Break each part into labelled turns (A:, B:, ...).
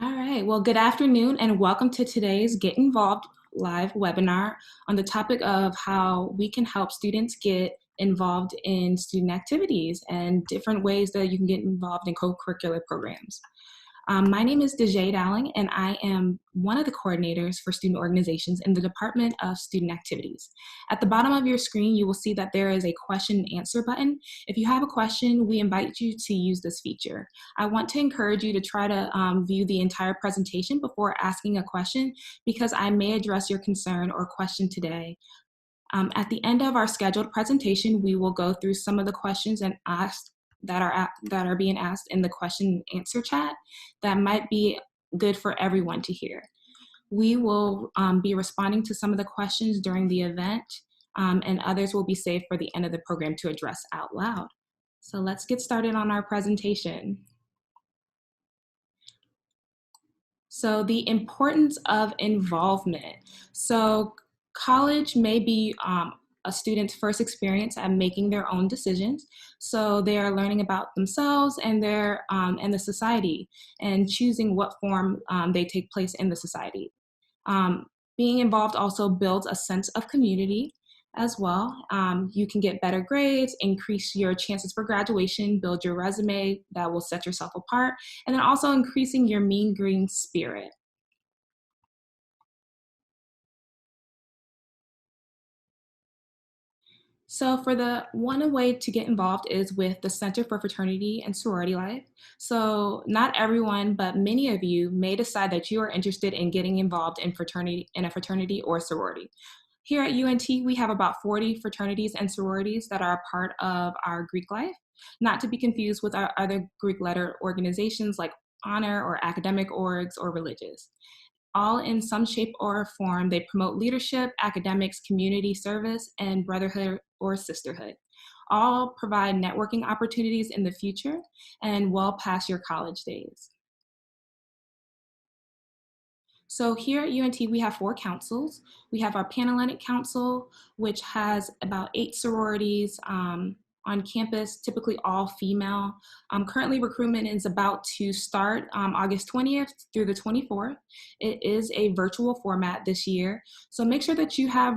A: All right, well, good afternoon and welcome to today's Get Involved live webinar on the topic of how we can help students get involved in student activities and different ways that you can get involved in co-curricular programs. My name is Dejay Dowling, and I am one of the coordinators for student organizations in the Department of Student Activities. At the bottom of your screen, you will see that there is a question and answer button. If you have a question, we invite you to use this feature. I want to encourage you to try to view the entire presentation before asking a question, because I may address your concern or question today. At the end of our scheduled presentation, we will go through some of the questions and ask that are being asked in the question and answer chat that might be good for everyone to hear. We will be responding to some of the questions during the event, and others will be saved for the end of the program to address out loud. So let's get started on our presentation. So the importance of involvement. So college may be a student's first experience at making their own decisions. So they are learning about themselves and their and the society, and choosing what form they take place in the society. Being involved also builds a sense of community as well. You can get better grades, increase your chances for graduation, build your resume that will set yourself apart, and then also increasing your mean green spirit. So for the one way to get involved is with the Center for Fraternity and Sorority Life. So not everyone, but many of you may decide that you are interested in getting involved in a fraternity or sorority. Here at UNT, we have about 40 fraternities and sororities that are a part of our Greek life, not to be confused with our other Greek letter organizations like honor or academic orgs or religious. All in some shape or form, they promote leadership, academics, community service, and brotherhood or sisterhood. All provide networking opportunities in the future and well past your college days. So here at UNT, we have 4 councils. We have our Panhellenic Council, which has about 8 sororities on campus, typically all female. Currently, recruitment is about to start August 20th through the 24th. It is a virtual format this year, so make sure that you have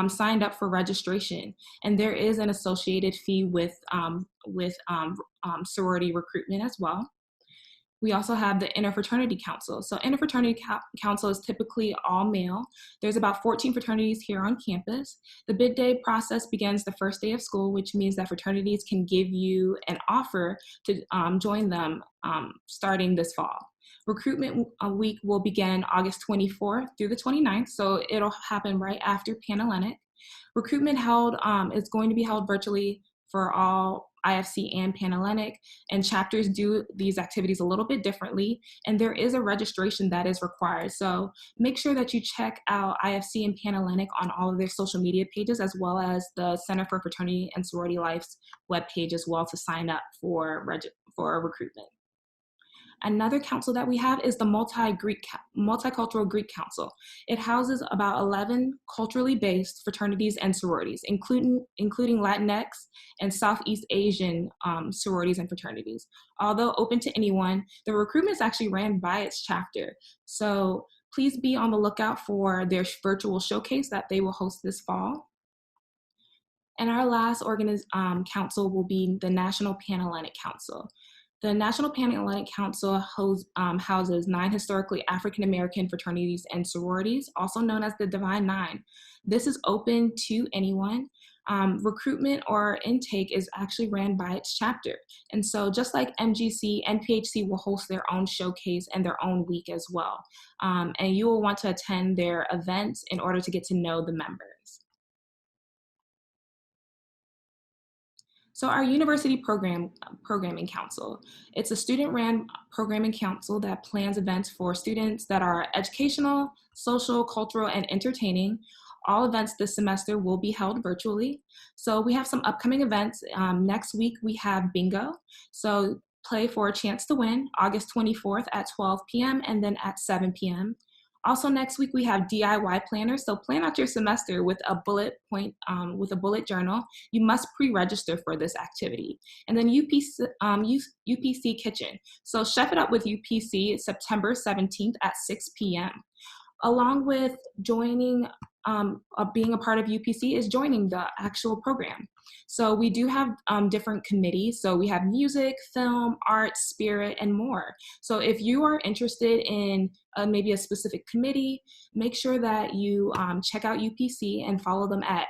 A: signed up for registration, and there is an associated fee with sorority recruitment as well. We also have the Interfraternity Council. So Interfraternity Council is typically all male. There's about 14 fraternities here on campus. The bid day process begins the first day of school, which means that fraternities can give you an offer to join them starting this fall. Recruitment week will begin August 24th through the 29th, so it'll happen right after Panhellenic. Recruitment is going to be held virtually for all IFC and Panhellenic, and chapters do these activities a little bit differently, and there is a registration that is required. So make sure that you check out IFC and Panhellenic on all of their social media pages, as well as the Center for Fraternity and Sorority Life's webpage as well, to sign up for recruitment. Another council that we have is the Multicultural Greek Council. It houses about 11 culturally based fraternities and sororities, including Latinx and Southeast Asian sororities and fraternities. Although open to anyone, the recruitment is actually ran by its chapter. So please be on the lookout for their virtual showcase that they will host this fall. And our last council will be the National Panhellenic Council. The National Panhellenic Council houses 9 historically African-American fraternities and sororities, also known as the Divine Nine. This is open to anyone. Recruitment or intake is actually ran by its chapter. And so just like MGC, NPHC will host their own showcase and their own week as well. And you will want to attend their events in order to get to know the members. So our University Programming Council, it's a student-ran programming council that plans events for students that are educational, social, cultural, and entertaining. All events this semester will be held virtually. So we have some upcoming events. Next week, we have bingo. So play for a chance to win, August 24th at 12 p.m. and then at 7 p.m. Also next week we have DIY planners. So plan out your semester with a with a bullet journal. You must pre-register for this activity. And then UPC Kitchen. So chef it up with UPC September 17th at 6 p.m. Along with joining, being a part of UPC is joining the actual program. So we do have different committees. So we have music, film, art, spirit, and more. So if you are interested in maybe a specific committee, make sure that you check out UPC and follow them at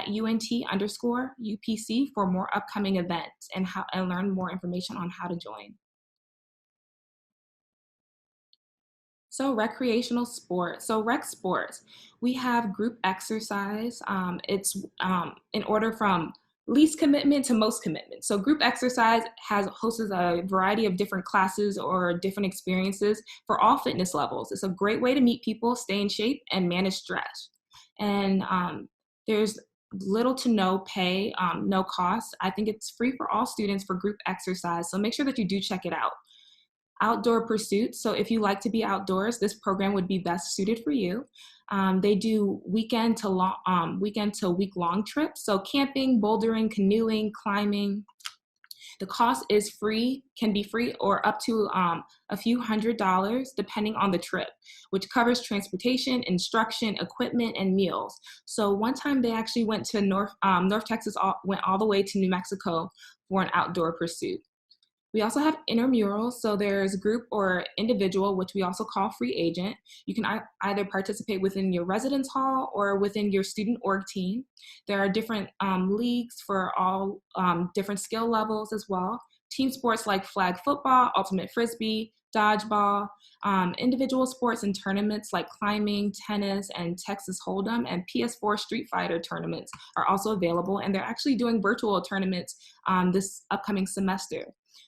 A: UNT_UPC for more upcoming events and learn more information on how to join. So recreational sports, so rec sports, we have group exercise. It's in order from least commitment to most commitment. So group exercise hosts a variety of different classes or different experiences for all fitness levels. It's a great way to meet people, stay in shape, and manage stress. And there's little to no pay, no cost. I think it's free for all students for group exercise. So make sure that you do check it out. Outdoor pursuits. So if you like to be outdoors, this program would be best suited for you. They do weekend to week long trips. So camping, bouldering, canoeing, climbing. The cost is free, can be free or up to a few $100s depending on the trip, which covers transportation, instruction, equipment, and meals. So one time they actually went to North Texas, went all the way to New Mexico for an outdoor pursuit. We also have intramurals, so there's group or individual, which we also call free agent. You can either participate within your residence hall or within your student org team. There are different leagues for all different skill levels as well. Team sports like flag football, ultimate frisbee, dodgeball, individual sports and tournaments like climbing, tennis, and Texas Hold'em, and PS4 Street Fighter tournaments are also available, and they're actually doing virtual tournaments this upcoming semester.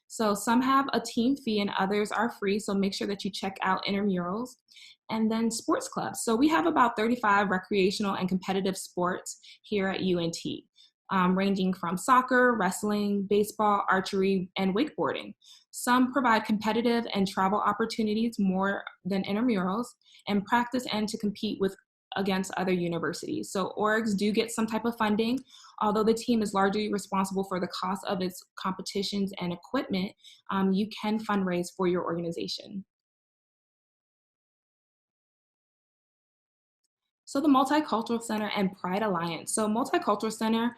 A: So some have a team fee and others are free, so make sure that you check out intramurals. And then sports clubs. So we have about 35 recreational and competitive sports here at UNT, ranging from soccer, wrestling, baseball, archery, and wakeboarding. Some provide competitive and travel opportunities more than intramurals, and practice and to compete against other universities. So orgs do get some type of funding, although the team is largely responsible for the cost of its competitions and equipment. You can fundraise for your organization. So the Multicultural Center and Pride Alliance. So Multicultural Center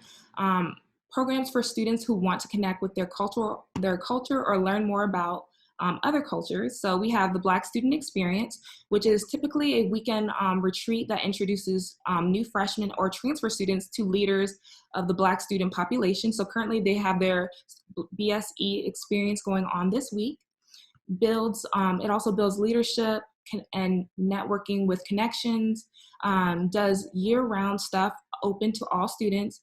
A: programs for students who want to connect with their culture or learn more about other cultures. So we have the Black Student Experience, which is typically a weekend retreat that introduces new freshmen or transfer students to leaders of the Black student population. So currently they have their BSE experience going on this week. It also builds leadership and networking with connections, does year-round stuff open to all students.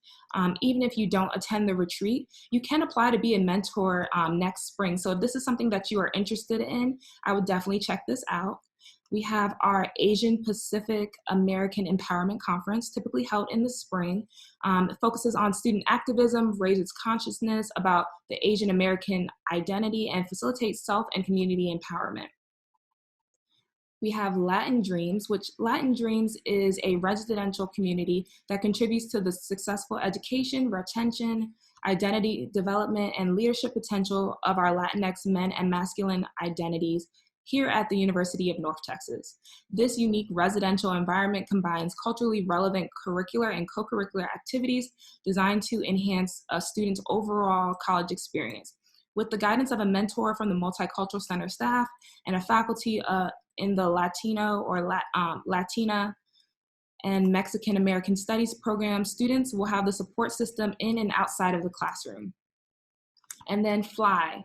A: Even if you don't attend the retreat, you can apply to be a mentor next spring. So if this is something that you are interested in, I would definitely check this out. We have our Asian Pacific American Empowerment Conference, typically held in the spring. It focuses on student activism, raises consciousness about the Asian American identity, and facilitates self and community empowerment. We have Latin Dreams, which Latin Dreams is a residential community that contributes to the successful education, retention, identity development, and leadership potential of our Latinx men and masculine identities here at the University of North Texas. This unique residential environment combines culturally relevant curricular and co-curricular activities designed to enhance a student's overall college experience. With the guidance of a mentor from the Multicultural Center staff and a faculty in the Latino or Latina and Mexican American Studies program, students will have the support system in and outside of the classroom. And then FLY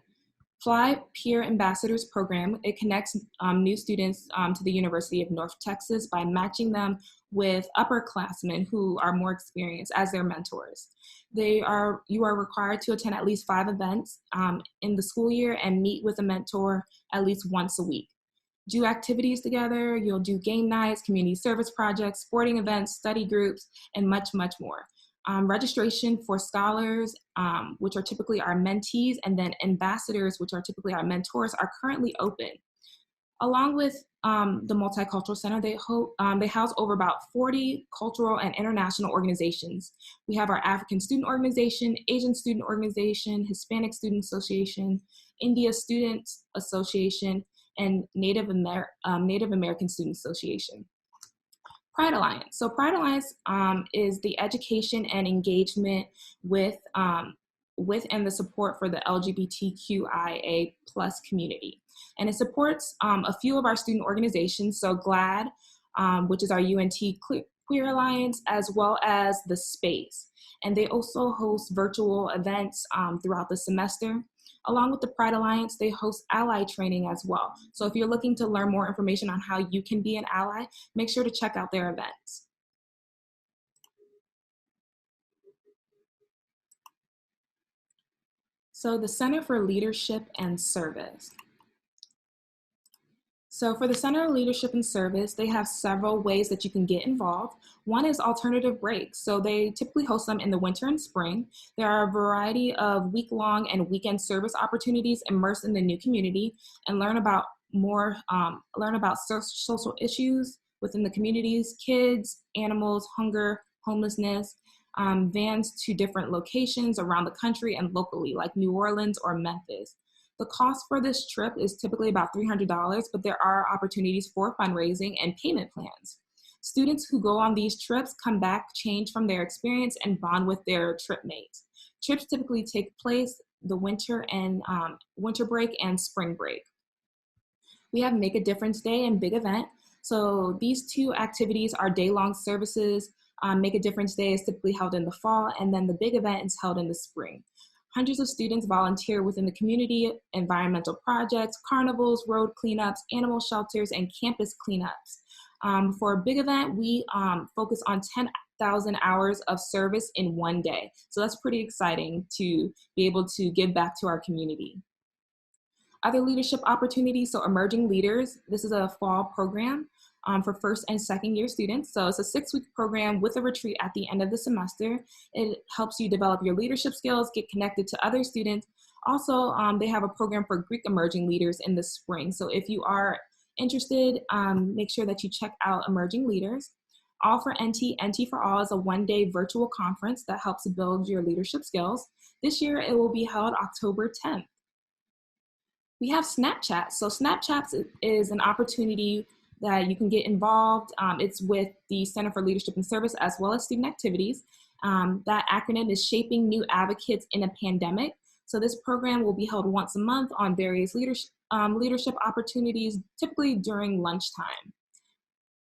A: Peer Ambassadors Program. It connects new students to the University of North Texas by matching them with upperclassmen who are more experienced as their mentors. You are required to attend at least 5 events in the school year and meet with a mentor at least once a week. Do activities together, you'll do game nights, community service projects, sporting events, study groups, and much, much more. Registration for scholars, which are typically our mentees, and then ambassadors, which are typically our mentors, are currently open. Along with the Multicultural Center, they house over about 40 cultural and international organizations. We have our African Student Organization, Asian Student Organization, Hispanic Student Association, India Student Association, and Native American Student Association. Pride Alliance. So Pride Alliance is the education and engagement with and the support for the LGBTQIA plus community. And it supports a few of our student organizations, so GLAD, which is our UNT Queer Alliance, as well as The Space. And they also host virtual events throughout the semester. Along with the Pride Alliance, they host ally training as well. So if you're looking to learn more information on how you can be an ally, make sure to check out their events. So the Center for Leadership and Service. So for the Center of Leadership and Service, they have several ways that you can get involved. One is alternative breaks. So they typically host them in the winter and spring. There are a variety of week-long and weekend service opportunities immersed in the new community and learn about social issues within the communities, kids, animals, hunger, homelessness, vans to different locations around the country and locally, like New Orleans or Memphis. The cost for this trip is typically about $300, but there are opportunities for fundraising and payment plans. Students who go on these trips come back changed from their experience and bond with their trip mates. Trips typically take place the winter break and spring break. We have Make a Difference Day and Big Event. So these two activities are day-long services. Make a Difference Day is typically held in the fall, and then the Big Event is held in the spring. Hundreds of students volunteer within the community, environmental projects, carnivals, road cleanups, animal shelters, and campus cleanups. For a Big Event, we focus on 10,000 hours of service in one day. So that's pretty exciting to be able to give back to our community. Other leadership opportunities, so Emerging Leaders. This is a fall program for first and second year students. So it's a 6-week program with a retreat at the end of the semester. It helps you develop your leadership skills, get connected to other students. Also, they have a program for Greek Emerging Leaders in the spring. So if you are interested, make sure that you check out Emerging Leaders. All for NT. NT for All is a one-day virtual conference that helps build your leadership skills. This year, it will be held October 10th. We have Snapchat. So Snapchat is an opportunity that you can get involved. It's with the Center for Leadership and Service as well as Student Activities. That acronym is Shaping New Advocates in a Pandemic. So this program will be held once a month on various leadership opportunities, typically during lunchtime.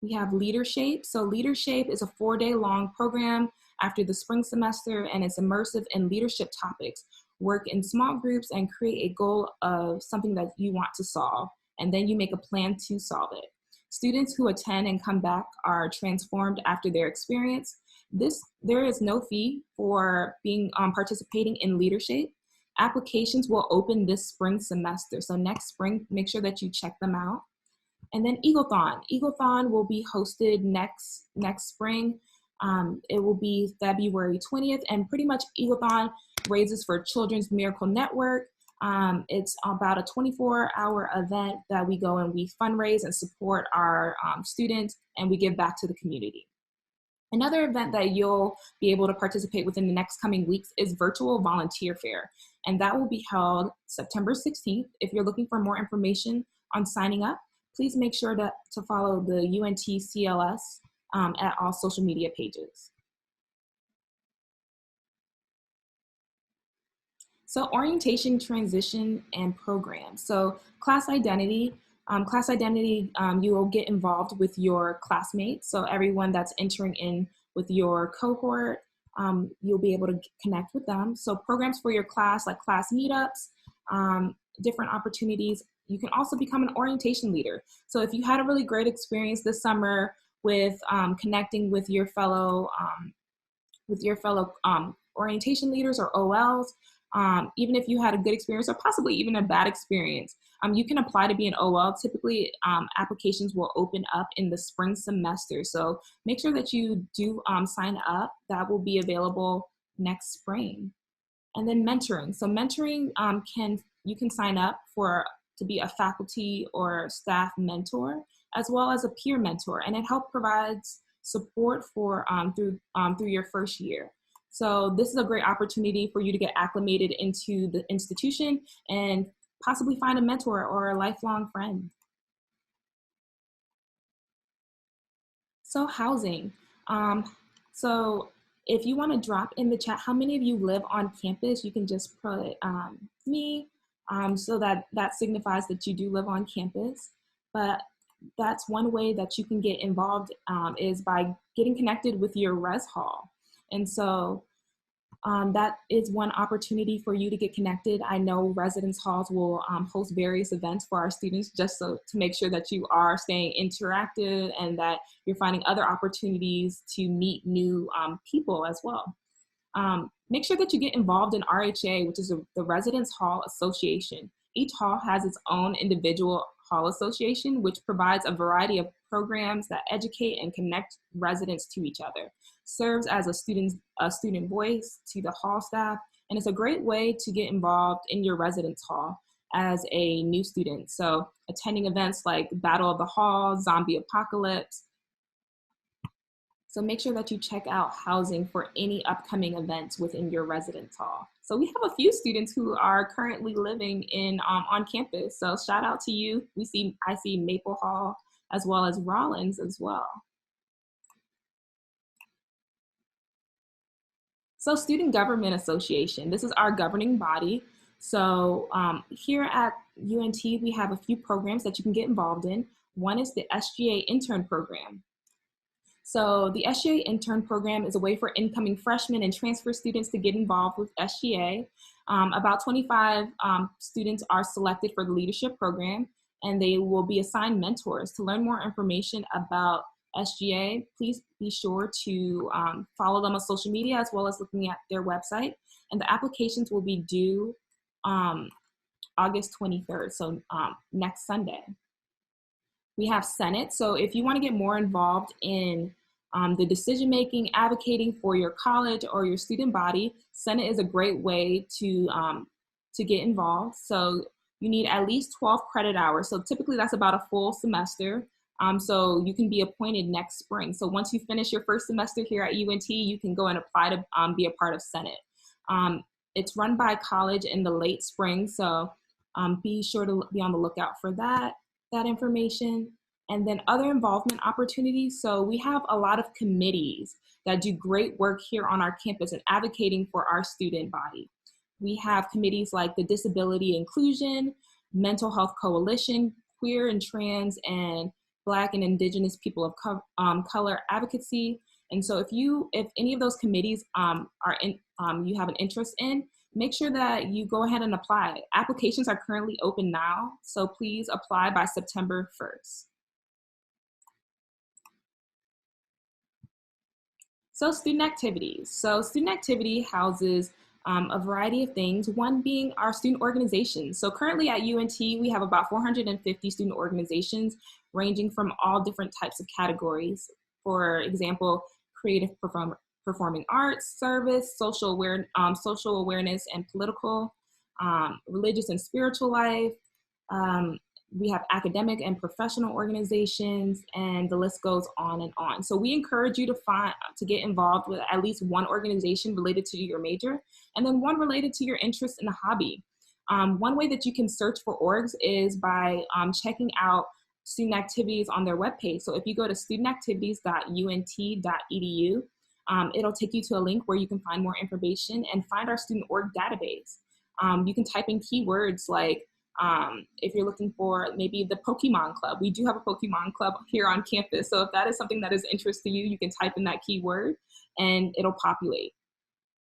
A: We have Leadershape. So Leadershape is a 4-day-long program after the spring semester, and it's immersive in leadership topics. Work in small groups and create a goal of something that you want to solve, and then you make a plan to solve it. Students who attend and come back are transformed after their experience. There is no fee for participating in Leadership. Applications will open this spring semester. So next spring, make sure that you check them out. And then Eaglethon. Eaglethon will be hosted next spring. It will be February 20th, and pretty much Eaglethon raises for Children's Miracle Network. It's about a 24-hour event that we go and we fundraise and support our students, and we give back to the community. Another event that you'll be able to participate within the next coming weeks is Virtual Volunteer Fair, and that will be held September 16th. If you're looking for more information on signing up, please make sure to follow the UNT CLS at all social media pages. So orientation, transition, and programs. So class identity. You will get involved with your classmates. So everyone that's entering in with your cohort, you'll be able to connect with them. So programs for your class, like class meetups, different opportunities. You can also become an orientation leader. So if you had a really great experience this summer with connecting with your fellow orientation leaders or OLs, even if you had a good experience or possibly even a bad experience, you can apply to be an OL. Typically, applications will open up in the spring semester. So make sure that you do sign up. That will be available next spring. And then mentoring. So mentoring, you can sign up for to be a faculty or staff mentor, as well as a peer mentor, and it helps provides support for through your first year. So this is a great opportunity for you to get acclimated into the institution and possibly find a mentor or a lifelong friend. So housing. So if you want to drop in the chat how many of you live on campus, you can just put me, so that signifies that you do live on campus. But that's one way that you can get involved, is by getting connected with your res hall. And so that is one opportunity for you to get connected. I know residence halls will host various events for our students, just so to make sure that you are staying interactive and that you're finding other opportunities to meet new people as well. Make sure that you get involved in RHA, which is the Residence Hall Association. Each hall has its own individual hall association, which provides a variety of programs that educate and connect residents to each other, serves as a student voice to the hall staff, and it's a great way to get involved in your residence hall as a new student. So attending events like Battle of the Hall, Zombie Apocalypse. So make sure that you check out housing for any upcoming events within your residence hall. So we have a few students who are currently living in on campus. So shout out to you. I see Maple Hall as well as Rollins as well. So Student Government Association, this is our governing body. So here at UNT, we have a few programs that you can get involved in. One is the SGA intern program. So the SGA intern program is a way for incoming freshmen and transfer students to get involved with SGA. About 25 students are selected for the leadership program, and they will be assigned mentors. To learn more information about SGA, please be sure to follow them on social media as well as looking at their website. And the applications will be due August 23rd, so next Sunday. We have Senate. So if you want to get more involved in the decision-making, advocating for your college or your student body, Senate is a great way to get involved. So you need at least 12 credit hours. So typically that's about a full semester. So you can be appointed next spring. So once you finish your first semester here at UNT, you can go and apply to be a part of Senate. It's run by college in the late spring. So be sure to be on the lookout for that information. And then other involvement opportunities. So we have a lot of committees that do great work here on our campus and advocating for our student body. We have committees like the Disability Inclusion, Mental Health Coalition, Queer and Trans and Black and Indigenous People of Color Advocacy. And so if any of those committees you have an interest in, make sure that you go ahead and apply. Applications are currently open now, so please apply by September 1st. So student activities. So student activity houses a variety of things, one being our student organizations. So currently at UNT, we have about 450 student organizations ranging from all different types of categories. For example, creative performing arts, service, social awareness and political, religious and spiritual life. We have academic and professional organizations, and the list goes on and on. So we encourage you to get involved with at least one organization related to your major, and then one related to your interest in a hobby. One way that you can search for orgs is by checking out student activities on their webpage. So if you go to studentactivities.unt.edu, it'll take you to a link where you can find more information and find our student org database. You can type in keywords like, if you're looking for maybe the Pokemon Club, we do have a Pokemon Club here on campus. So if that is something that is interest to you, you can type in that keyword and it'll populate.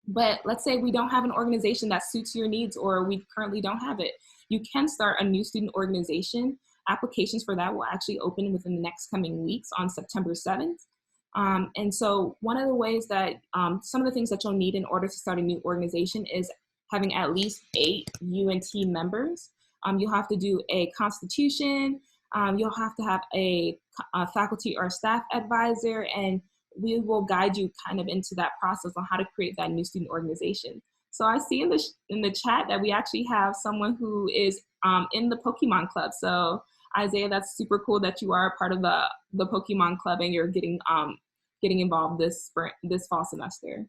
A: But let's say we don't have an organization that suits your needs, or we currently don't have it. You can start a new student organization. Applications for that will actually open within the next coming weeks on September 7th. And so one of the ways that, some of the things that you'll need in order to start a new organization is having at least 8 UNT members. You'll have to do a constitution, you'll have to have a faculty or staff advisor, and we will guide you kind of into that process on how to create that new student organization. So I see in the chat that we actually have someone who is in the Pokemon Club. So Isaiah, that's super cool that you are a part of the Pokemon Club and you're getting involved this fall semester.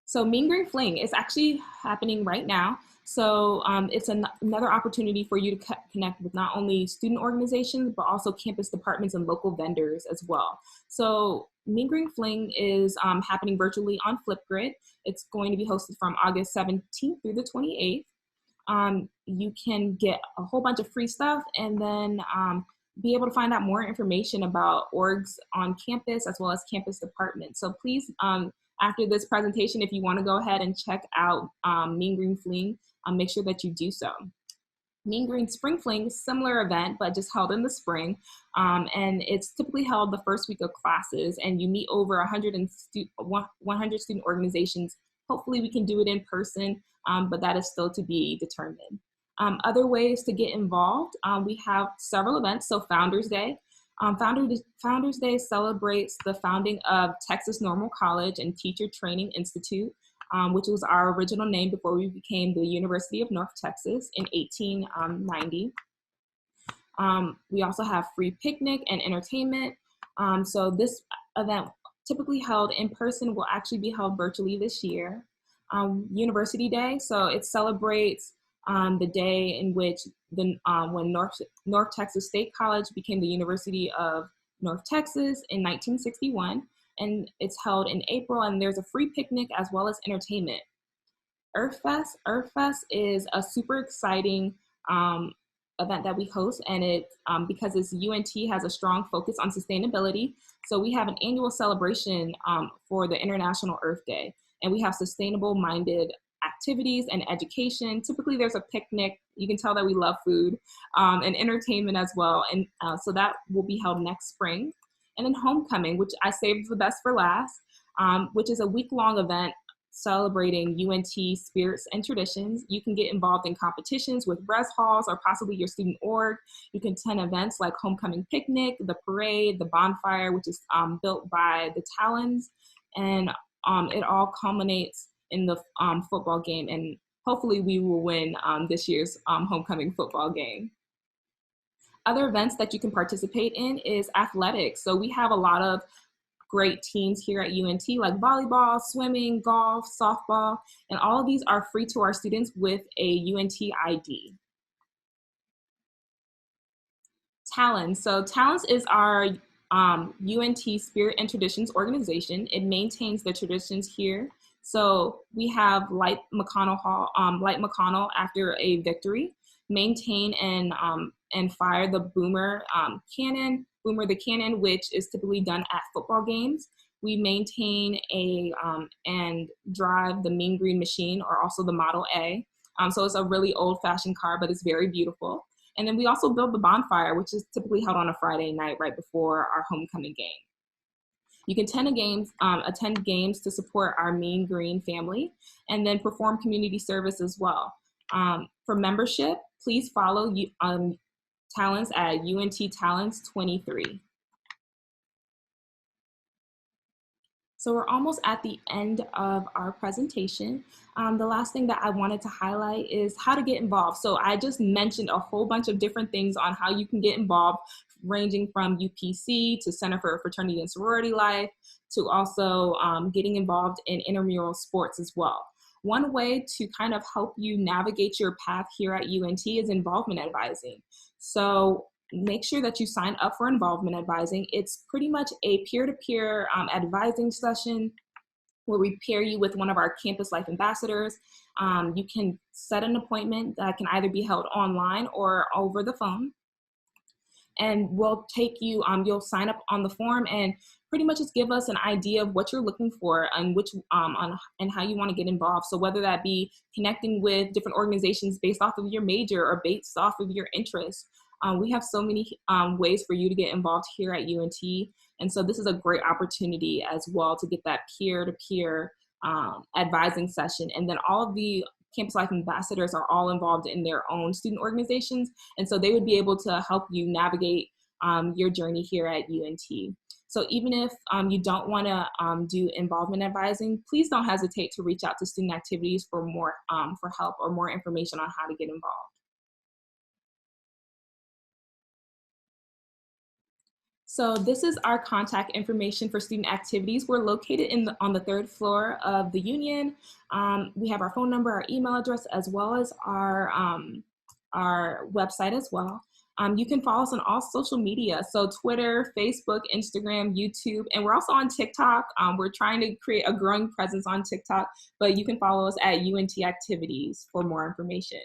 A: So Mean Green Fling is actually happening right now. So it's another opportunity for you to connect with not only student organizations, but also campus departments and local vendors as well. So Mean Green Fling is happening virtually on Flipgrid. It's going to be hosted from August 17th through the 28th. You can get a whole bunch of free stuff and then be able to find out more information about orgs on campus as well as campus departments. So please, after this presentation, if you want to go ahead and check out Mean Green Fling, make sure that you do so. Mean Green Spring Fling, similar event, but just held in the spring. And it's typically held the first week of classes, and you meet over 100 student organizations. Hopefully we can do it in person, but that is still to be determined. Other ways to get involved, we have several events. So Founders Day. Founders Day celebrates the founding of Texas Normal College and Teacher Training Institute, which was our original name before we became the University of North Texas in 1890. We also have free picnic and entertainment. So this event, typically held in person, will actually be held virtually this year. University Day, so it celebrates the day in which when North Texas State College became the University of North Texas in 1961, and it's held in April, and there's a free picnic as well as entertainment. Earth Fest is a super exciting event that we host, and it because it's UNT has a strong focus on sustainability, so we have an annual celebration for the International Earth Day, and we have sustainable-minded activities and education. Typically there's a picnic. You can tell that we love food, and entertainment as well. And so that will be held next spring. And then Homecoming, which I saved the best for last, which is a week-long event celebrating UNT spirits and traditions. You can get involved in competitions with res halls or possibly your student org. You can attend events like Homecoming Picnic, the parade, the bonfire, which is built by the Talons. And it all culminates in the football game, and hopefully we will win this year's homecoming football game. Other events that you can participate in is athletics. So we have a lot of great teams here at UNT, like volleyball, swimming, golf, softball, and all of these are free to our students with a UNT ID. Talons. So Talons is our UNT Spirit and Traditions organization. It maintains the traditions here. So we have Light McConnell after a victory, maintain and fire the Boomer the cannon, which is typically done at football games. We maintain and drive the Mean Green Machine, or also the Model A. So it's a really old-fashioned car, but it's very beautiful. And then we also build the bonfire, which is typically held on a Friday night right before our homecoming game. You can attend games to support our Mean Green family, and then perform community service as well. For membership, please follow Talons at UNT Talons 23. So we're almost at the end of our presentation. The last thing that I wanted to highlight is how to get involved. So I just mentioned a whole bunch of different things on how you can get involved, ranging from UPC to Center for Fraternity and Sorority Life, to also getting involved in intramural sports as well. One way to kind of help you navigate your path here at UNT is involvement advising. So make sure that you sign up for involvement advising. It's pretty much a peer-to-peer advising session where we pair you with one of our campus life ambassadors. You can set an appointment that can either be held online or over the phone. And we'll take you, you'll sign up on the form and pretty much just give us an idea of what you're looking for and and how you want to get involved. So whether that be connecting with different organizations based off of your major or based off of your interests, we have so many ways for you to get involved here at UNT. And so this is a great opportunity as well to get that peer-to-peer advising session. And then all of the Campus Life ambassadors are all involved in their own student organizations. And so they would be able to help you navigate your journey here at UNT. So even if you don't want to do involvement advising, please don't hesitate to reach out to Student Activities for more for help or more information on how to get involved. So this is our contact information for Student Activities. We're located on the third floor of the Union. We have our phone number, our email address, as well as our website as well. You can follow us on all social media, so Twitter, Facebook, Instagram, YouTube, and we're also on TikTok. We're trying to create a growing presence on TikTok, but you can follow us at UNT Activities for more information.